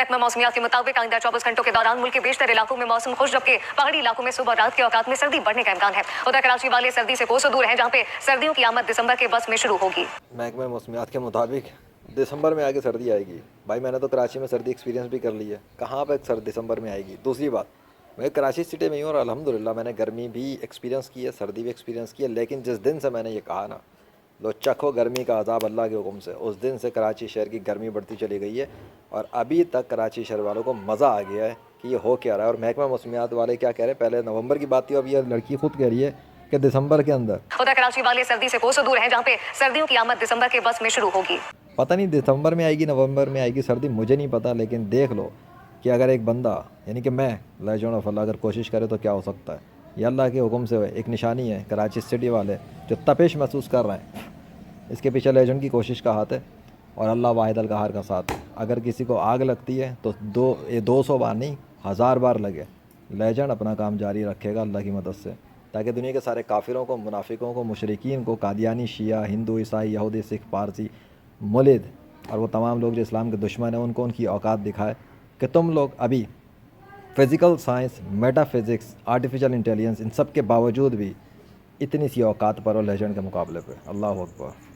महकमा मौसमियात के मुताबिक आइंदा 24 घंटों के दौरान मुल्क के बेशतर इलाकों में मौसम खुश, जबकि पहाड़ी इलाकों में सुबह रात के औकात में सर्दी बढ़ने का इम्कान है। उधर कराची वाले सर्दी से कोसों दूर हैं, जहाँ पे सर्दियों की आमद दिसंबर के बस में शुरू होगी। महकमा मौसमियात के मुताबिक दिसंबर में आगे सर्दी आएगी। भाई मैंने तो कराची में सर्दी एक्सपीरियंस भी कर ली है, कहाँ पे सर दिसंबर में आएगी। दूसरी बात, मैं कराची सिटी में ही हूँ और अल्हम्दुलिल्लाह मैंने गर्मी भी एक्सपीरियंस की है, सर्दी भी एक्सपीरियंस की है। लेकिन जिस दिन से मैंने ये कहा ना, लो चखो गर्मी का अज़ाब अल्लाह के हुक्म से, उस दिन से कराची शहर की गर्मी बढ़ती चली गई है और अभी तक कराची शहर वालों को मज़ा आ गया है कि ये हो क्या रहा है। और महकमा मौसमियात वाले क्या कह रहे हैं, पहले नवंबर की बात थी, अब ये लड़की खुद कह रही है कि दिसंबर के अंदर। उधर कराची वाले सर्दी से कोसों दूर हैं, जहाँ पे सर्दियों की आमद दिसंबर के बस में शुरू होगी। पता नहीं दिसंबर में आएगी नवंबर में आएगी सर्दी, मुझे नहीं पता। लेकिन देख लो कि अगर एक बंदा यानी कि मैं लेजेंड ऑफ अल्लाह अगर कोशिश करे तो क्या हो सकता है। ये अल्लाह के हुक्म से एक निशानी है। कराची सिटी वाले जो तपिश महसूस कर रहे हैं, इसके पीछे लेजेंड की कोशिश का हाथ है और अल्लाह वाहिद अल कहार का साथ है। अगर किसी को आग लगती है तो 200 बार नहीं 1000 बार लगे, लेजेंड अपना काम जारी रखेगा अल्लाह की मदद से, ताकि दुनिया के सारे काफिरों को, मुनाफिकों को, मुशरिकीन को, कादियानी, शिया, हिंदू, ईसाई, यहूदी, सिख, पारसी, मुलिद और वो तमाम लोग जो इस्लाम के दुश्मन हैं, उनको उनकी औकात दिखाए कि तुम लोग अभी physical science, metaphysics, artificial intelligence, इन सब के बावजूद भी इतनी सी औकात पर हो लेजेंड के मुकाबले पे। अल्लाह अकबर।